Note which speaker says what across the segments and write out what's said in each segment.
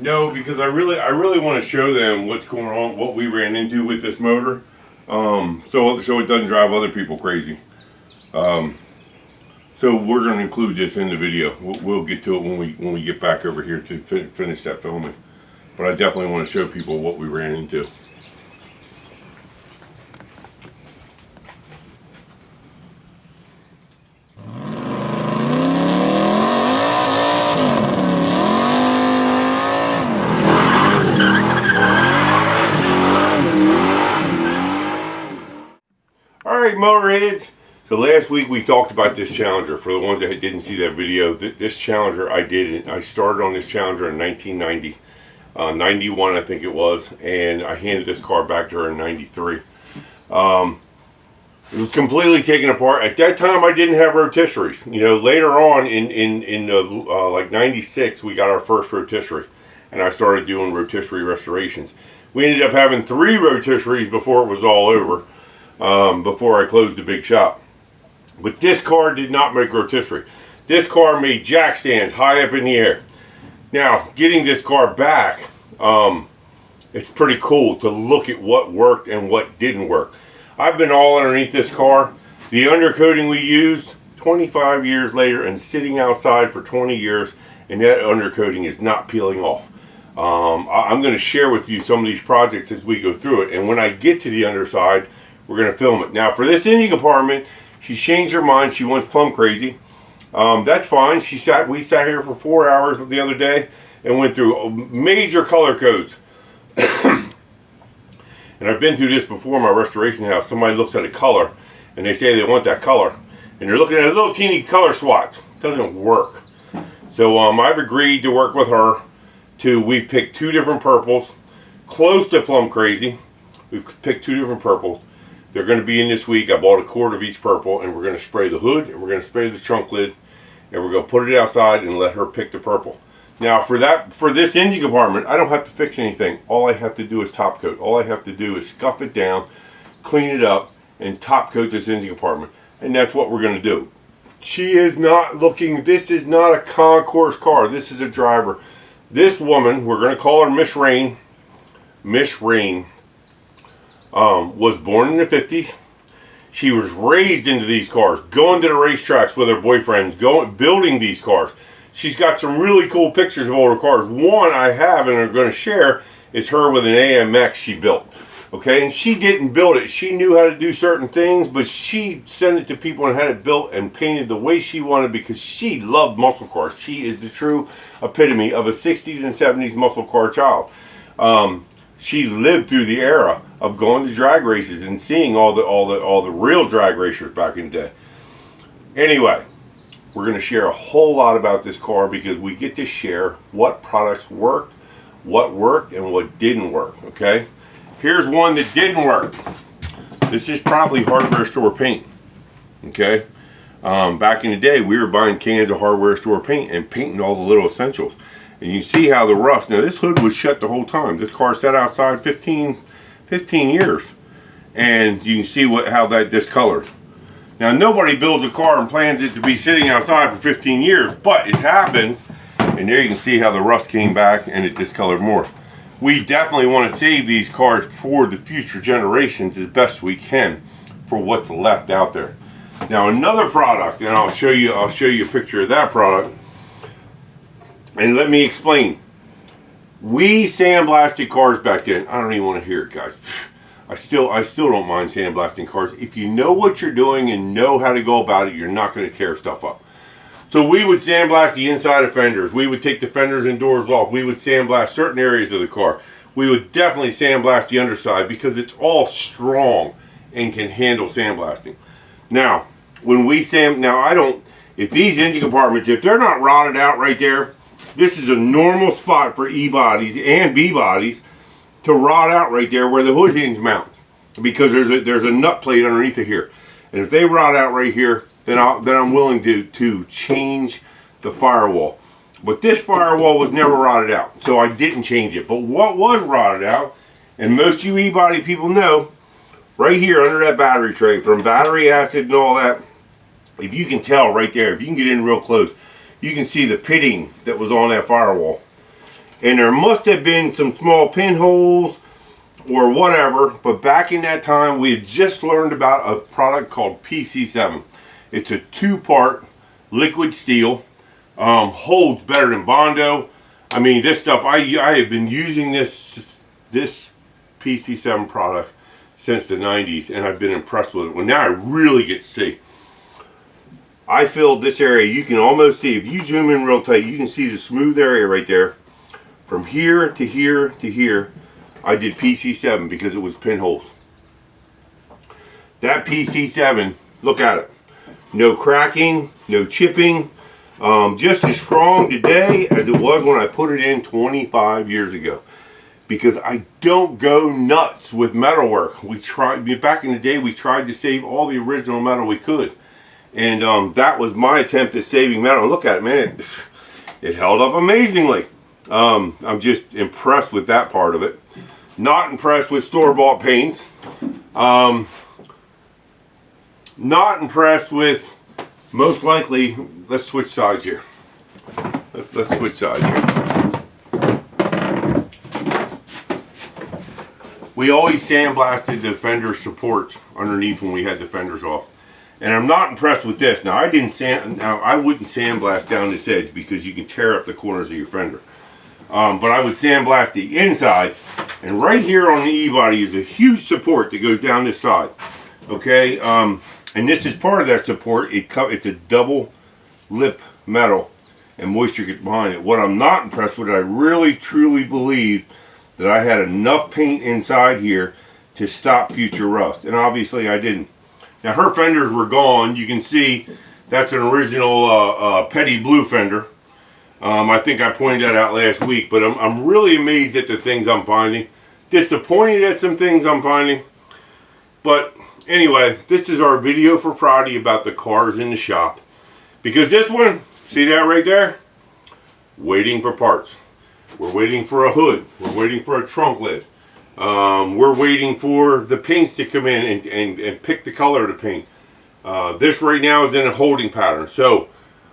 Speaker 1: No, because I really want to show them what's going on, what we ran into with this motor, so it doesn't drive other people crazy. So we're going to include this in the video. We'll get to it when we get back over here to finish that filming. But I definitely want to show people what we ran into. Alright, motorheads. So last week we talked about this Challenger. For the ones that didn't see that video, this Challenger I started on this Challenger in 1990. 91 I think it was, and I handed this car back to her in 93. It was completely taken apart. At that time I didn't have rotisseries. You know, later on in like 96 we got our first rotisserie, and I started doing rotisserie restorations. We ended up having 3 rotisseries before it was all over, before I closed the big shop. But this car did not make rotisserie. This car made jack stands high up in the air. Now, getting this car back, it's pretty cool to look at what worked and what didn't work. I've been all underneath this car. The undercoating we used 25 years later and sitting outside for 20 years, and that undercoating is not peeling off. I'm going to share with you some of these projects as we go through it, and when I get to the underside, we're going to film it. Now, for this engine compartment, she changed her mind. She went plumb crazy. That's fine. We sat here for 4 hours the other day and went through major color codes. And I've been through this before in my restoration house. Somebody looks at a color and they say they want that color, and you're looking at a little teeny color swatch. It doesn't work. So I've agreed to work with her we've picked 2 different purples, close to plumb crazy. We've picked 2 different purples. They're going to be in this week. I bought a quart of each purple, and we're going to spray the hood, and we're going to spray the trunk lid, and we're going to put it outside and let her pick the purple. Now, for this engine compartment, I don't have to fix anything. All I have to do is top coat. All I have to do is scuff it down, clean it up, and top coat this engine compartment. And that's what we're going to do. She is not looking, this is not a concourse car. This is a driver. This woman, we're going to call her Miss Rain. Miss Rain. Was born in the 50s. She was raised into these cars, going to the racetracks with her boyfriend, building these cars. She's got some really cool pictures of older cars. One I have and I'm going to share is her with an AMX she built. Okay, and she didn't build it. She knew how to do certain things, but she sent it to people and had it built and painted the way she wanted because she loved muscle cars. She is the true epitome of a 60s and 70s muscle car child. She lived through the era of going to drag races and seeing all the real drag racers back in the day. Anyway, we're going to share a whole lot about this car because we get to share what products worked, and what didn't work. Okay, here's one that didn't work. This is probably hardware store paint. Okay, back in the day, we were buying cans of hardware store paint and painting all the little essentials. And you see how the rust, now this hood was shut the whole time. This car sat outside 15 years. And you can see how that discolored. Now nobody builds a car and plans it to be sitting outside for 15 years, but it happens. And there you can see how the rust came back and it discolored more. We definitely want to save these cars for the future generations as best we can for what's left out there. Now another product, and I'll show you a picture of that product. And let me explain. We sandblasted cars back then. I don't even want to hear it, guys. I still don't mind sandblasting cars. If you know what you're doing and know how to go about it, you're not going to tear stuff up. So we would sandblast the inside of fenders. We would take the fenders and doors off. We would sandblast certain areas of the car. We would definitely sandblast the underside because it's all strong and can handle sandblasting. Now, when we if these engine compartments, if they're not rotted out right there, this is a normal spot for E-bodies and B-bodies to rot out right there where the hood hinge mounts, because there's a nut plate underneath it here. And if they rot out right here, then I'm willing to change the firewall. But this firewall was never rotted out, so I didn't change it. But what was rotted out, and most you E-body people know, right here under that battery tray, from battery acid and all that, if you can tell right there, if you can get in real close, you can see the pitting that was on that firewall. And there must have been some small pinholes or whatever, but back in that time we had just learned about a product called PC7. It's a 2-part liquid steel, holds better than Bondo. I mean, this stuff, I have been using this PC7 product since the 90s, and I've been impressed with it. Well, now I really get to see. I filled this area. You can almost see, if you zoom in real tight, you can see the smooth area right there. From here to here to here, I did PC7 because it was pinholes. That PC7, look at it. No cracking, no chipping. Just as strong today as it was when I put it in 25 years ago. Because I don't go nuts with metalwork. We tried, back in the day, we tried to save all the original metal we could. And that was my attempt at saving metal. Look at it, man. It held up amazingly. I'm just impressed with that part of it. Not impressed with store-bought paints. Not impressed with, most likely, let's switch sides here. Let's switch sides here. We always sandblasted the fender supports underneath when we had the fenders off. And I'm not impressed with this. Now I wouldn't sandblast down this edge because you can tear up the corners of your fender. But I would sandblast the inside, and right here on the E-body is a huge support that goes down this side. Okay, and this is part of that support. It's a double lip metal, and moisture gets behind it. What I'm not impressed with, I really truly believe that I had enough paint inside here to stop future rust, and obviously I didn't. Now her fenders were gone. You can see that's an original Petty Blue fender. I think I pointed that out last week, but I'm really amazed at the things I'm finding. Disappointed at some things I'm finding. But anyway, this is our video for Friday about the cars in the shop. Because this one, see that right there? Waiting for parts. We're waiting for a hood. We're waiting for a trunk lid. We're waiting for the paints to come in and pick the color of the paint. This right now is in a holding pattern. So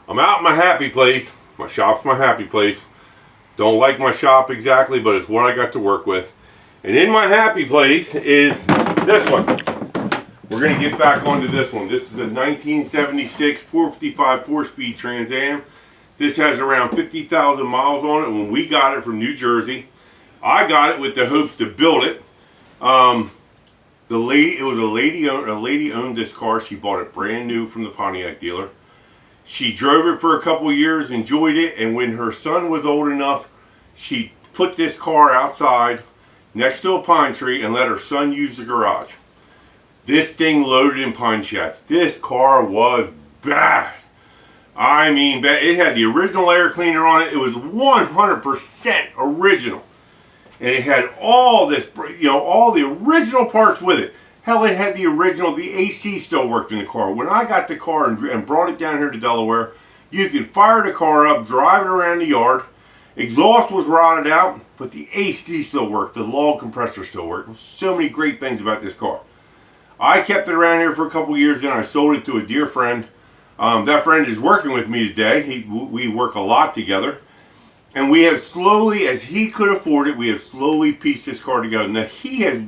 Speaker 1: I'm out in my happy place. My shop's my happy place. Don't like my shop exactly, but it's what I got to work with. And in my happy place is this one. We're going to get back onto this one. This is a 1976 455 4-speed Trans Am. This has around 50,000 miles on it. When we got it from New Jersey, I got it with the hopes to build it. A lady owned this car. She bought it brand new from the Pontiac dealer. She drove it for a couple years, enjoyed it, and when her son was old enough, she put this car outside next to a pine tree and let her son use the garage. This thing loaded in Pontiacs. This car was bad. I mean, bad. It had the original air cleaner on it. It was 100% original. And it had all this, all the original parts with it. Hell, it had the AC still worked in the car. When I got the car and brought it down here to Delaware, you could fire the car up, drive it around the yard. Exhaust was rotted out, but the AC still worked. The log compressor still worked. So many great things about this car. I kept it around here for a couple years, then I sold it to a dear friend. That friend is working with me today. We work a lot together. And we have slowly, as he could afford it, we have slowly pieced this car together. Now he has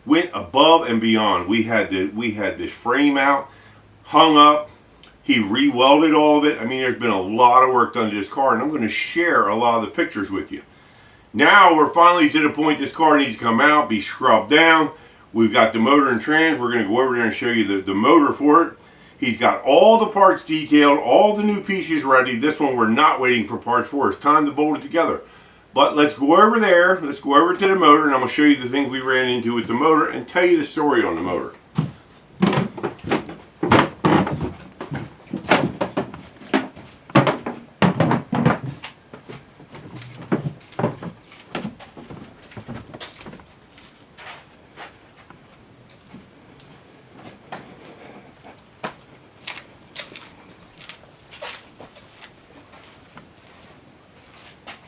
Speaker 1: went above and beyond. We had this frame out, hung up. He re-welded all of it. I mean, there's been a lot of work done to this car, and I'm going to share a lot of the pictures with you. Now we're finally to the point this car needs to come out, be scrubbed down. We've got the motor and trans. We're going to go over there and show you the motor for it. He's got all the parts detailed, all the new pieces ready. This one we're not waiting for parts for. It's time to bolt it together. But let's go over there. Let's go over to the motor, and I'm going to show you the things we ran into with the motor and tell you the story on the motor.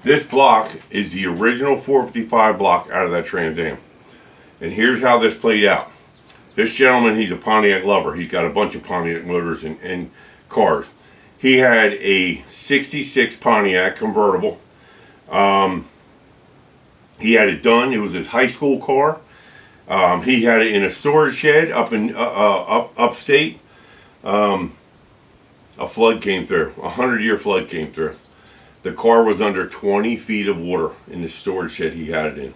Speaker 1: This block is the original 455 block out of that Trans Am. And here's how this played out. This gentleman, he's a Pontiac lover. He's got a bunch of Pontiac motors and cars. He had a 66 Pontiac convertible. He had it done. It was his high school car. He had it in a storage shed up in upstate. A flood came through. 100-year flood came through. The car was under 20 feet of water in the storage shed he had it in.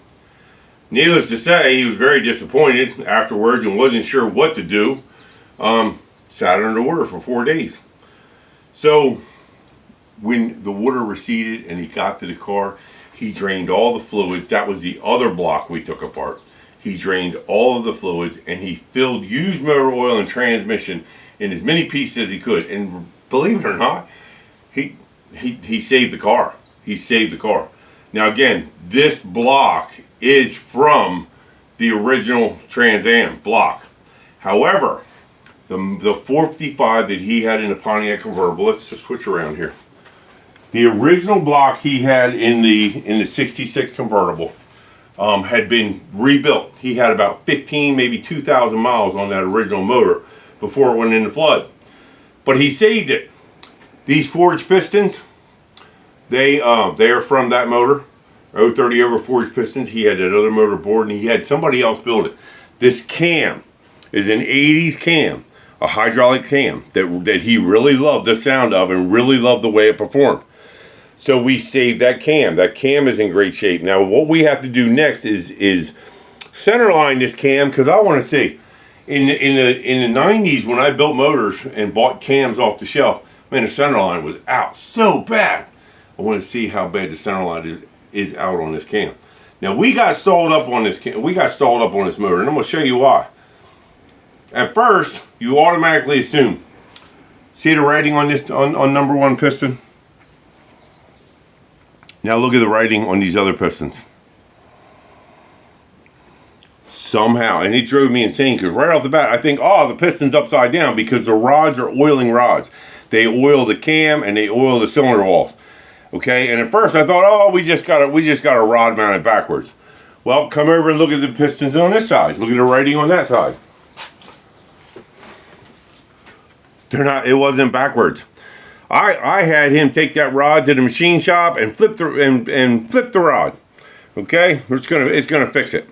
Speaker 1: Needless to say, he was very disappointed afterwards and wasn't sure what to do. Sat under water for 4 days. So when the water receded and he got to the car, he drained all the fluids. That was the other block we took apart. He drained all of the fluids and he filled used motor oil and transmission in as many pieces as he could. And believe it or not, he saved the car. He saved the car. Now again, this block is from the original Trans Am block. However, the 455 that he had in the Pontiac convertible, let's just switch around here. The original block he had in the 66 convertible had been rebuilt. He had about 15, maybe 2,000 miles on that original motor before it went in the flood. But he saved it. These forged pistons, they are from that motor. 030 over forged pistons. He had that other motor board and he had somebody else build it. This cam is an 80s cam, a hydraulic cam that he really loved the sound of and really loved the way it performed. So we saved that cam. That cam is in great shape. Now what we have to do next is center line this cam, because I want to see. In the 90s when I built motors and bought cams off the shelf, man, the center line was out so bad. I want to see how bad the center line is out on this cam. Now we got stalled up on this cam. We got stalled up on this motor, and I'm going to show you why. At first, you automatically assume. See the writing on this on number 1 piston? Now look at the writing on these other pistons. Somehow, and it drove me insane because right off the bat I think, oh, the piston's upside down because the rods are oiling rods. They oil the cam and they oil the cylinder walls. Okay, and at first I thought, oh, we just got a rod mounted backwards. Well, come over and look at the pistons on this side. Look at the writing on that side. They're not. It wasn't backwards. I had him take that rod to the machine shop and flip the rod. Okay, it's gonna fix it.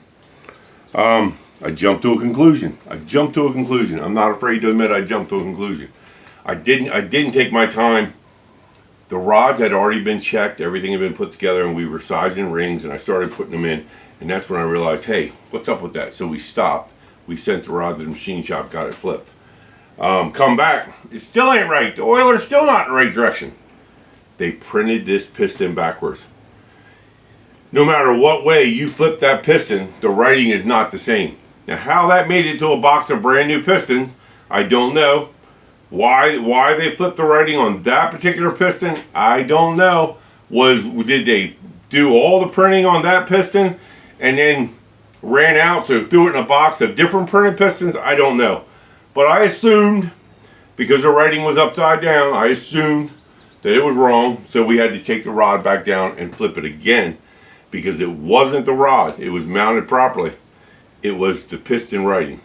Speaker 1: I jumped to a conclusion. I'm not afraid to admit I jumped to a conclusion. I didn't take my time. The rods had already been checked, everything had been put together, and we were sizing rings, and I started putting them in, and that's when I realized, hey, what's up with that? So we stopped. We sent the rod to the machine shop, got it flipped. Come back, it still ain't right. The oiler's still not in the right direction. They printed this piston backwards. No matter what way you flip that piston, the writing is not the same. Now how that made it to a box of brand new pistons, I don't know. Why they flipped the writing on that particular piston, I don't know. Did they do all the printing on that piston and then ran out, so threw it in a box of different printed pistons? I don't know. But I assumed, because the writing was upside down, I assumed that it was wrong, so we had to take the rod back down and flip it again, because it wasn't the rod. It was mounted properly. It was the piston writing.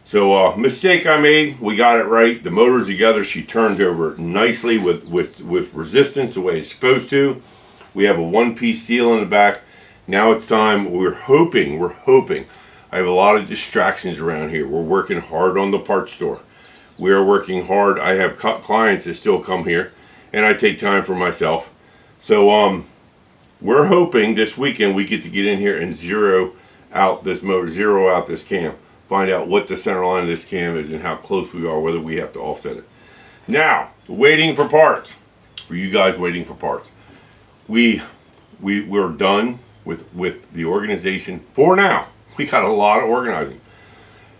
Speaker 1: So mistake I made, we got it right. The motor's together. She turns over nicely with resistance the way it's supposed to. We have a one-piece seal in the back. Now it's time. We're hoping. I have a lot of distractions around here. We're working hard on the parts store. We are working hard. I have clients that still come here, and I take time for myself. So we're hoping this weekend we get in here and zero out this motor, zero out this cam. Find out what the center line of this cam is and how close we are, whether we have to offset it. Now, waiting for parts. For you guys waiting for parts. We're done with the organization for now. We got a lot of organizing.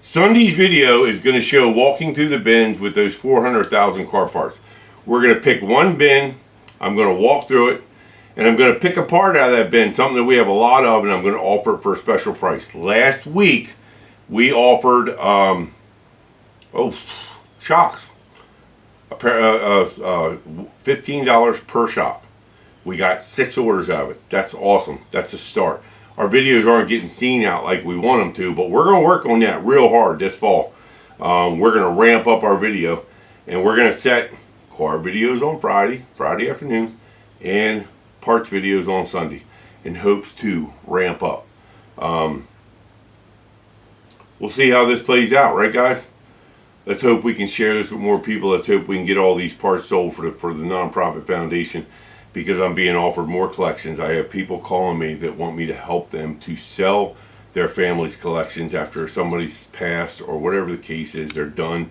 Speaker 1: Sunday's video is going to show walking through the bins with those 400,000 car parts. We're going to pick one bin. I'm going to walk through it. And I'm going to pick a part out of that bin, something that we have a lot of, and I'm going to offer it for a special price. Last week, we offered shocks, $15 per shock. We got 6 orders out of it. That's awesome. That's a start. Our videos aren't getting seen out like we want them to, but we're going to work on that real hard this fall. We're going to ramp up our video, and we're going to set car videos on Friday afternoon, and parts videos on Sunday in hopes to ramp up. We'll see how this plays out, right guys? Let's hope we can share this with more people. Let's hope we can get all these parts sold for the nonprofit foundation, because I'm being offered more collections. I have people calling me that want me to help them to sell their family's collections after somebody's passed or whatever the case is. They're done.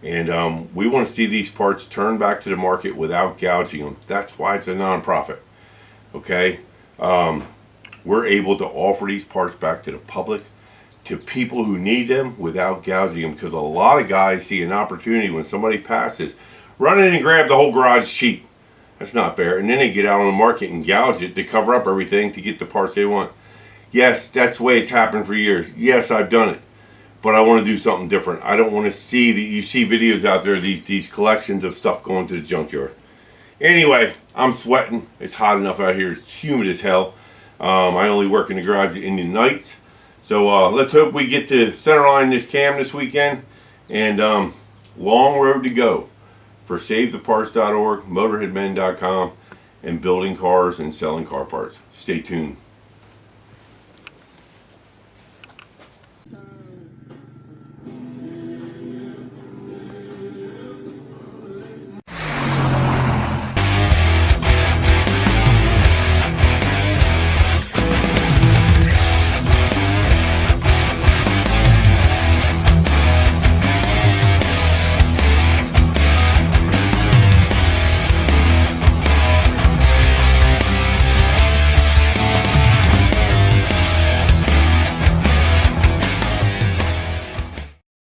Speaker 1: And we want to see these parts turned back to the market without gouging them. That's why it's a nonprofit. Okay? We're able to offer these parts back to the public, to people who need them, without gouging them, because a lot of guys see an opportunity when somebody passes, run in and grab the whole garage cheap. That's not fair. And then they get out on the market and gouge it to cover up everything to get the parts they want. Yes, that's the way it's happened for years. Yes, I've done it. But I want to do something different. I don't want to see that you see videos out there, these collections of stuff going to the junkyard. Anyway, I'm sweating. It's hot enough out here. It's humid as hell. I only work in the garage in the nights. So let's hope we get to centerline this cam this weekend. And long road to go for SaveTheParts.org, MotorheadMen.com, and building cars and selling car parts. Stay tuned.